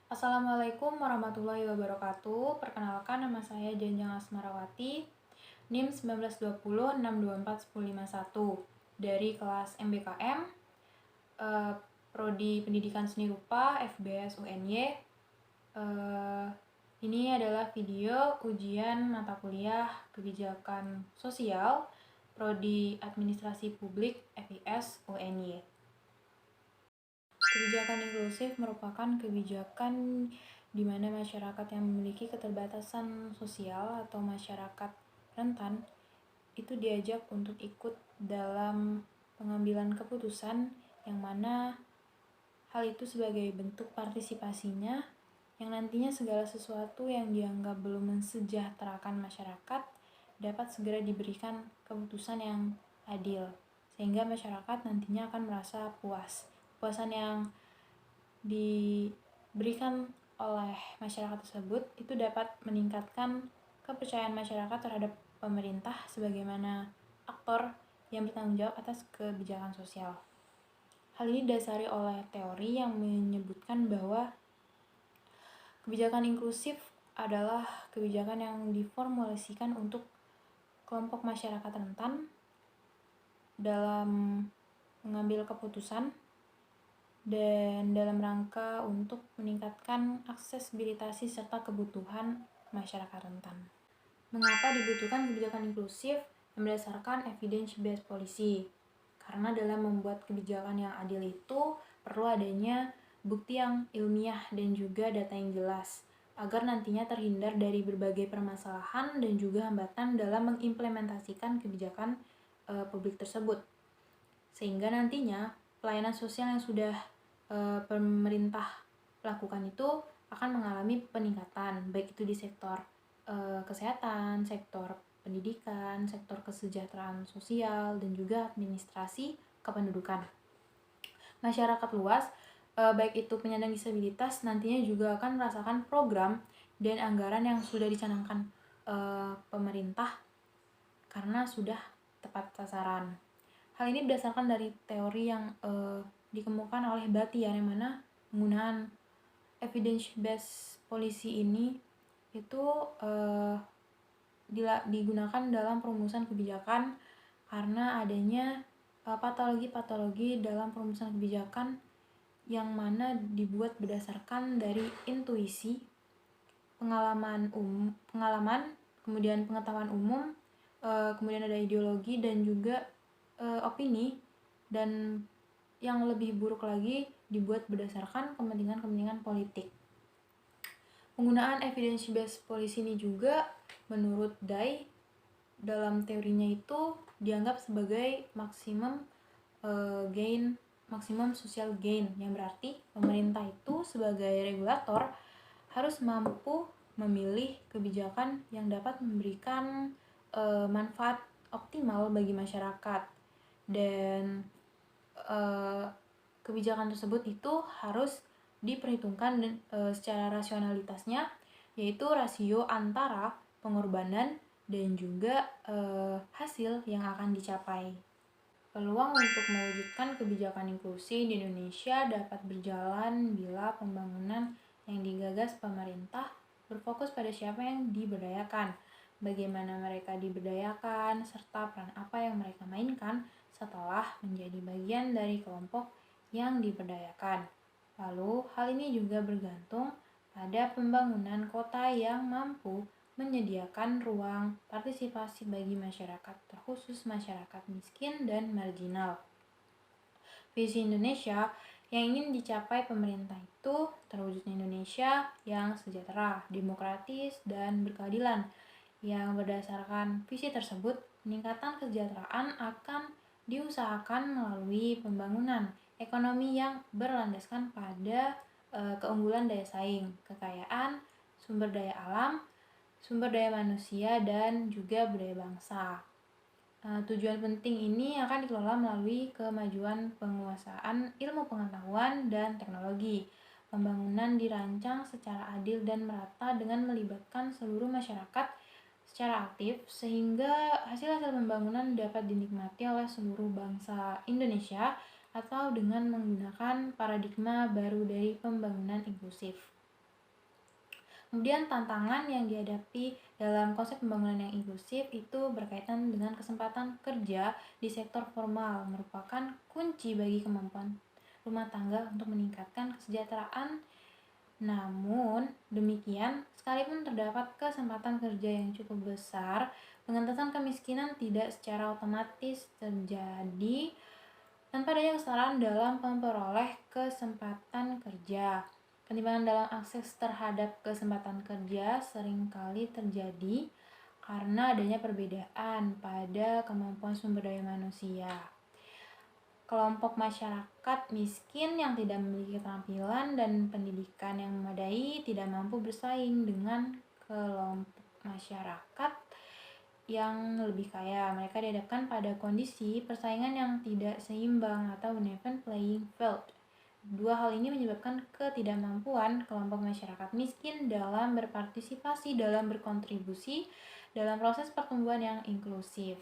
Assalamualaikum warahmatullahi wabarakatuh. Perkenalkan, nama saya Janjang Asmarawati, NIM 1920624151 dari kelas MBKM, Prodi Pendidikan Seni Rupa, FBS UNY. Ini adalah video ujian mata kuliah Kebijakan Sosial, Prodi Administrasi Publik, FIS UNY. Kebijakan inklusif merupakan kebijakan di mana masyarakat yang memiliki keterbatasan sosial atau masyarakat rentan itu diajak untuk ikut dalam pengambilan keputusan, yang mana hal itu sebagai bentuk partisipasinya, yang nantinya segala sesuatu yang dianggap belum mensejahterakan masyarakat dapat segera diberikan keputusan yang adil, sehingga masyarakat nantinya akan merasa puas. Kepuasan yang diberikan oleh masyarakat tersebut itu dapat meningkatkan kepercayaan masyarakat terhadap pemerintah sebagaimana aktor yang bertanggung jawab atas kebijakan sosial. Hal ini didasari oleh teori yang menyebutkan bahwa kebijakan inklusif adalah kebijakan yang diformulasikan untuk kelompok masyarakat rentan dalam mengambil keputusan dan dalam rangka untuk meningkatkan aksesibilitas serta kebutuhan masyarakat rentan. Mengapa dibutuhkan kebijakan inklusif yang berdasarkan evidence-based policy? Karena dalam membuat kebijakan yang adil itu perlu adanya bukti yang ilmiah dan juga data yang jelas, agar nantinya terhindar dari berbagai permasalahan dan juga hambatan dalam mengimplementasikan kebijakan publik tersebut. Sehingga nantinya pelayanan sosial yang sudah pemerintah lakukan itu akan mengalami peningkatan, baik itu di sektor kesehatan, sektor pendidikan, sektor kesejahteraan sosial, dan juga administrasi kependudukan. Masyarakat luas, baik itu penyandang disabilitas, nantinya juga akan merasakan program dan anggaran yang sudah dicanangkan pemerintah karena sudah tepat sasaran. Hal ini berdasarkan dari teori yang dikemukakan oleh Bathier, yang mana penggunaan evidence-based policy ini itu digunakan dalam perumusan kebijakan karena adanya patologi-patologi dalam perumusan kebijakan yang mana dibuat berdasarkan dari intuisi, pengalaman, kemudian pengetahuan umum, kemudian ada ideologi dan juga opini, dan yang lebih buruk lagi dibuat berdasarkan kepentingan-kepentingan politik. Penggunaan evidence-based policy ini juga menurut Dai dalam teorinya itu dianggap sebagai maximum social gain, yang berarti pemerintah itu sebagai regulator harus mampu memilih kebijakan yang dapat memberikan manfaat optimal bagi masyarakat, dan kebijakan tersebut itu harus diperhitungkan secara rasionalitasnya, yaitu rasio antara pengorbanan dan juga hasil yang akan dicapai. Peluang untuk mewujudkan kebijakan inklusi di Indonesia dapat berjalan bila pembangunan yang digagas pemerintah berfokus pada siapa yang diberdayakan, bagaimana mereka diberdayakan, serta peran apa yang mereka mainkan setelah menjadi bagian dari kelompok yang diberdayakan. Lalu, hal ini juga bergantung pada pembangunan kota yang mampu menyediakan ruang partisipasi bagi masyarakat, terkhusus masyarakat miskin dan marginal. Visi Indonesia yang ingin dicapai pemerintah itu terwujudnya Indonesia yang sejahtera, demokratis, dan berkeadilan. Yang berdasarkan visi tersebut, peningkatan kesejahteraan akan diusahakan melalui pembangunan ekonomi yang berlandaskan pada keunggulan daya saing, kekayaan, sumber daya alam, sumber daya manusia, dan juga budaya bangsa. Tujuan penting ini akan dikelola melalui kemajuan penguasaan ilmu pengetahuan dan teknologi. Pembangunan dirancang secara adil dan merata dengan melibatkan seluruh masyarakat secara aktif, sehingga hasil-hasil pembangunan dapat dinikmati oleh seluruh bangsa Indonesia atau dengan menggunakan paradigma baru dari pembangunan inklusif. Kemudian tantangan yang dihadapi dalam konsep pembangunan yang inklusif itu berkaitan dengan kesempatan kerja di sektor formal, merupakan kunci bagi kemampuan rumah tangga untuk meningkatkan kesejahteraan. Namun demikian, sekalipun terdapat kesempatan kerja yang cukup besar, pengentasan kemiskinan tidak secara otomatis terjadi tanpa adanya kesetaraan dalam memperoleh kesempatan kerja. Ketimpangan dalam akses terhadap kesempatan kerja seringkali terjadi karena adanya perbedaan pada kemampuan sumber daya manusia. Kelompok masyarakat miskin yang tidak memiliki keterampilan dan pendidikan yang memadai tidak mampu bersaing dengan kelompok masyarakat yang lebih kaya. Mereka dihadapkan pada kondisi persaingan yang tidak seimbang atau uneven playing field. Dua hal ini menyebabkan ketidakmampuan kelompok masyarakat miskin dalam berpartisipasi dalam berkontribusi dalam proses pertumbuhan yang inklusif.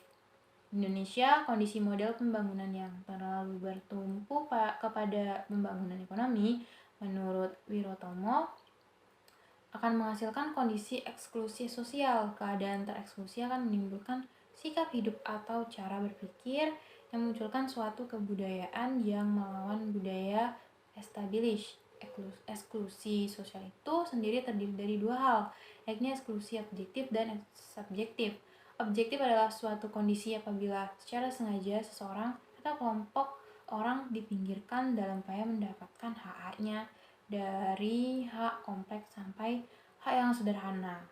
Di Indonesia, kondisi model pembangunan yang terlalu bertumpu kepada pembangunan ekonomi, menurut Wirotomo, akan menghasilkan kondisi eksklusi sosial. Keadaan tereksklusi akan menimbulkan sikap hidup atau cara berpikir yang memunculkan suatu kebudayaan yang melawan budaya established. Eksklusi sosial itu sendiri terdiri dari dua hal, yakni eksklusi objektif dan subjektif. Objektif adalah suatu kondisi apabila secara sengaja seseorang atau kelompok orang dipinggirkan dalam upaya mendapatkan hak-haknya, dari hak kompleks sampai hak yang sederhana.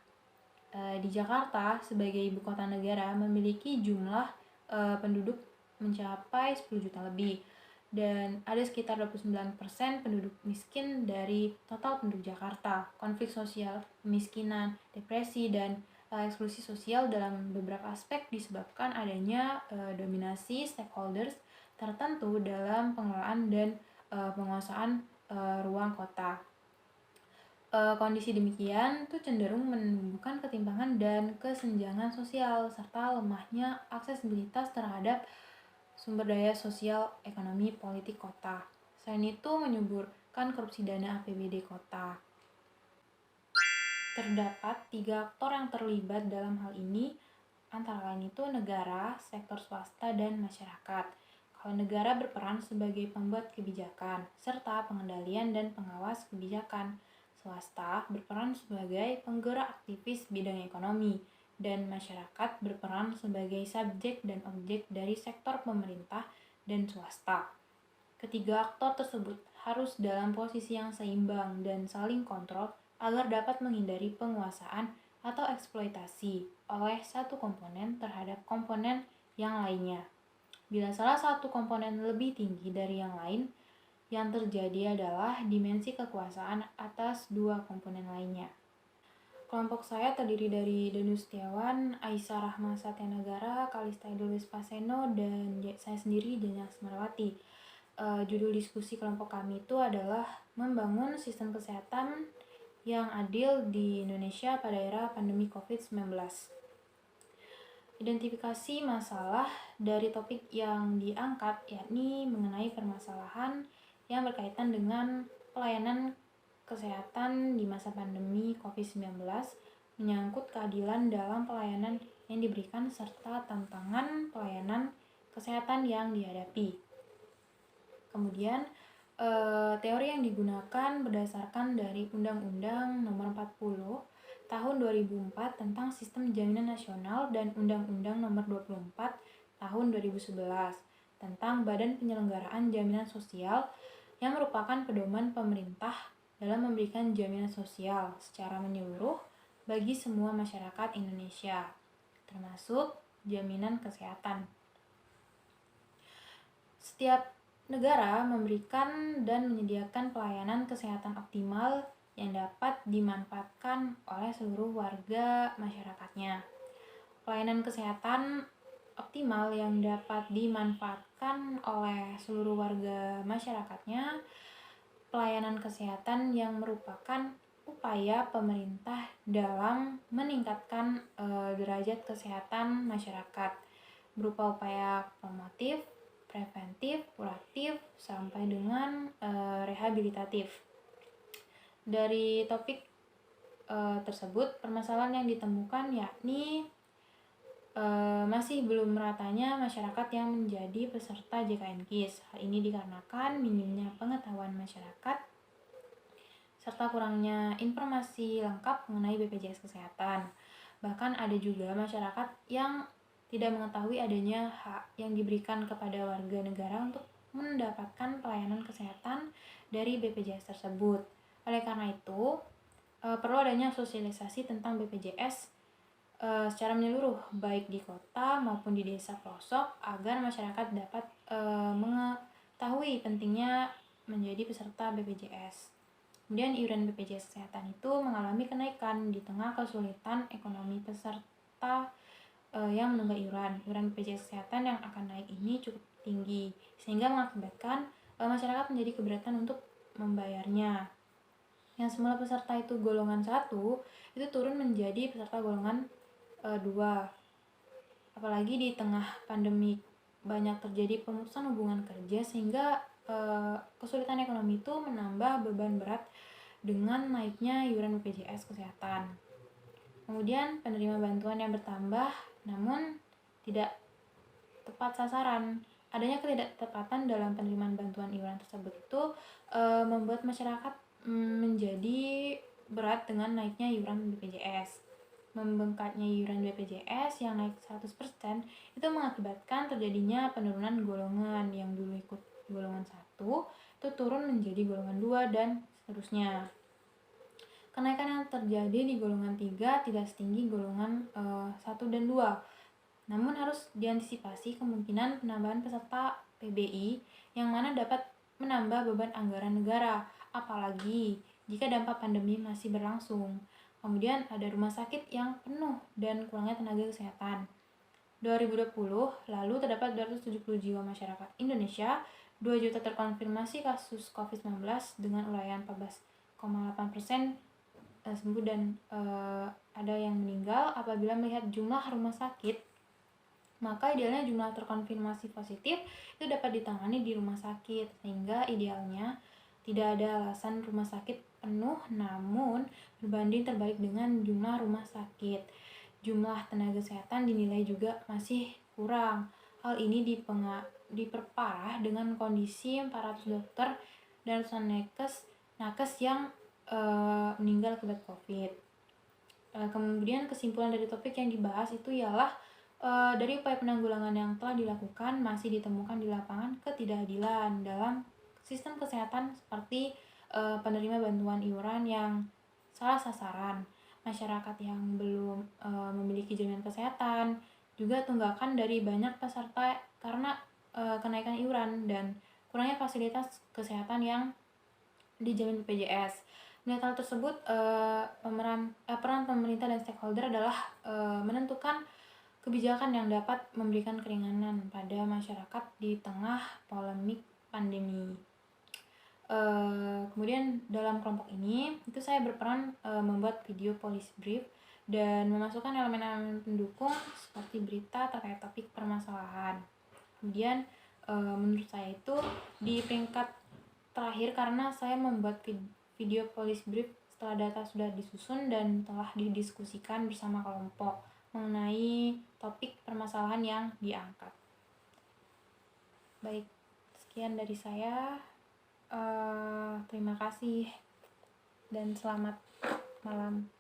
Di Jakarta sebagai ibu kota negara memiliki jumlah penduduk mencapai 10 juta lebih, dan ada sekitar 29% penduduk miskin dari total penduduk Jakarta. Konflik sosial, kemiskinan, depresi, dan eksklusi sosial dalam beberapa aspek disebabkan adanya dominasi stakeholders tertentu dalam pengelolaan dan penguasaan ruang kota. Kondisi demikian tuh cenderung menumbuhkan ketimpangan dan kesenjangan sosial serta lemahnya aksesibilitas terhadap sumber daya sosial, ekonomi, politik kota. Selain itu menyuburkan korupsi dana APBD kota. Terdapat 3 aktor yang terlibat dalam hal ini, antara lain itu negara, sektor swasta, dan masyarakat. Kalau negara berperan sebagai pembuat kebijakan, serta pengendalian dan pengawas kebijakan. Swasta berperan sebagai penggerak aktivis bidang ekonomi, dan masyarakat berperan sebagai subjek dan objek dari sektor pemerintah dan swasta. Ketiga aktor tersebut harus dalam posisi yang seimbang dan saling kontrol agar dapat menghindari penguasaan atau eksploitasi oleh satu komponen terhadap komponen yang lainnya. Bila salah satu komponen lebih tinggi dari yang lain, yang terjadi adalah dimensi kekuasaan atas dua komponen lainnya. Kelompok saya terdiri dari Danus Setiawan, Aisyah Rahma Satyanagara, Kalista Idul Wispaseno, dan saya sendiri, Janya Asmarawati. Judul diskusi kelompok kami itu adalah membangun sistem kesehatan yang adil di Indonesia pada era pandemi COVID-19. Identifikasi masalah dari topik yang diangkat yakni mengenai permasalahan yang berkaitan dengan pelayanan kesehatan di masa pandemi COVID-19, menyangkut keadilan dalam pelayanan yang diberikan serta tantangan pelayanan kesehatan yang dihadapi. Kemudian teori yang digunakan berdasarkan dari Undang-Undang Nomor 40 Tahun 2004 tentang Sistem Jaminan Nasional dan Undang-Undang Nomor 24 Tahun 2011 tentang Badan Penyelenggaraan Jaminan Sosial yang merupakan pedoman pemerintah dalam memberikan jaminan sosial secara menyeluruh bagi semua masyarakat Indonesia, termasuk jaminan kesehatan. Setiap negara memberikan dan menyediakan pelayanan kesehatan optimal yang dapat dimanfaatkan oleh seluruh warga masyarakatnya. Pelayanan kesehatan optimal yang dapat dimanfaatkan oleh seluruh warga masyarakatnya, pelayanan kesehatan yang merupakan upaya pemerintah dalam meningkatkan derajat kesehatan masyarakat berupa upaya promotif, preventif, kuratif, sampai dengan rehabilitatif. Dari topik tersebut, permasalahan yang ditemukan yakni masih belum meratanya masyarakat yang menjadi peserta JKN-KIS. Hal ini dikarenakan minimnya pengetahuan masyarakat serta kurangnya informasi lengkap mengenai BPJS Kesehatan. Bahkan ada juga masyarakat yang tidak mengetahui adanya hak yang diberikan kepada warga negara untuk mendapatkan pelayanan kesehatan dari BPJS tersebut. Oleh karena itu, perlu adanya sosialisasi tentang BPJS secara menyeluruh, baik di kota maupun di desa pelosok, agar masyarakat dapat mengetahui pentingnya menjadi peserta BPJS. Kemudian iuran BPJS Kesehatan itu mengalami kenaikan di tengah kesulitan ekonomi peserta yang menunggak iuran. Iuran BPJS Kesehatan yang akan naik ini cukup tinggi, sehingga mengakibatkan masyarakat menjadi keberatan untuk membayarnya. Yang semula peserta itu golongan 1, itu turun menjadi peserta golongan 2. Apalagi di tengah pandemi banyak terjadi pemutusan hubungan kerja, sehingga kesulitan ekonomi itu menambah beban berat dengan naiknya iuran BPJS Kesehatan. Kemudian penerima bantuan yang bertambah namun tidak tepat sasaran. Adanya ketidaktepatan dalam penerimaan bantuan iuran tersebut itu membuat masyarakat menjadi berat dengan naiknya iuran BPJS. Membengkaknya iuran BPJS yang naik 100% itu mengakibatkan terjadinya penurunan golongan yang dulu ikut golongan 1 itu turun menjadi golongan 2 dan seterusnya. Kenaikan yang terjadi di golongan 3 tidak setinggi golongan 1 dan 2. Namun harus diantisipasi kemungkinan penambahan peserta PBI yang mana dapat menambah beban anggaran negara, apalagi jika dampak pandemi masih berlangsung. Kemudian ada rumah sakit yang penuh dan kurangnya tenaga kesehatan. 2020 lalu terdapat 270 jiwa masyarakat Indonesia, 2 juta terkonfirmasi kasus COVID-19 dengan uraian 14,8% sembuh dan ada yang meninggal. Apabila melihat jumlah rumah sakit, maka idealnya jumlah terkonfirmasi positif itu dapat ditangani di rumah sakit, sehingga idealnya tidak ada alasan rumah sakit penuh namun berbanding terbalik dengan jumlah rumah sakit. Jumlah tenaga kesehatan dinilai juga masih kurang. Hal ini diperparah dengan kondisi 400 dokter dan ratusan nakes yang meninggal akibat COVID. Kemudian kesimpulan dari topik yang dibahas itu ialah dari upaya penanggulangan yang telah dilakukan masih ditemukan di lapangan ketidakadilan dalam sistem kesehatan, seperti penerima bantuan iuran yang salah sasaran, masyarakat yang belum memiliki jaminan kesehatan, juga tunggakan dari banyak peserta karena kenaikan iuran dan kurangnya fasilitas kesehatan yang dijamin BPJS. Melihat hal tersebut, peran pemerintah dan stakeholder adalah menentukan kebijakan yang dapat memberikan keringanan pada masyarakat di tengah polemik pandemi. Kemudian dalam kelompok ini itu saya berperan membuat video policy brief dan memasukkan elemen-elemen pendukung seperti berita terkait topik permasalahan. Kemudian menurut saya itu di peringkat terakhir karena saya membuat video policy brief setelah data sudah disusun dan telah didiskusikan bersama kelompok mengenai topik permasalahan yang diangkat. Baik, sekian dari saya. Terima kasih dan selamat malam.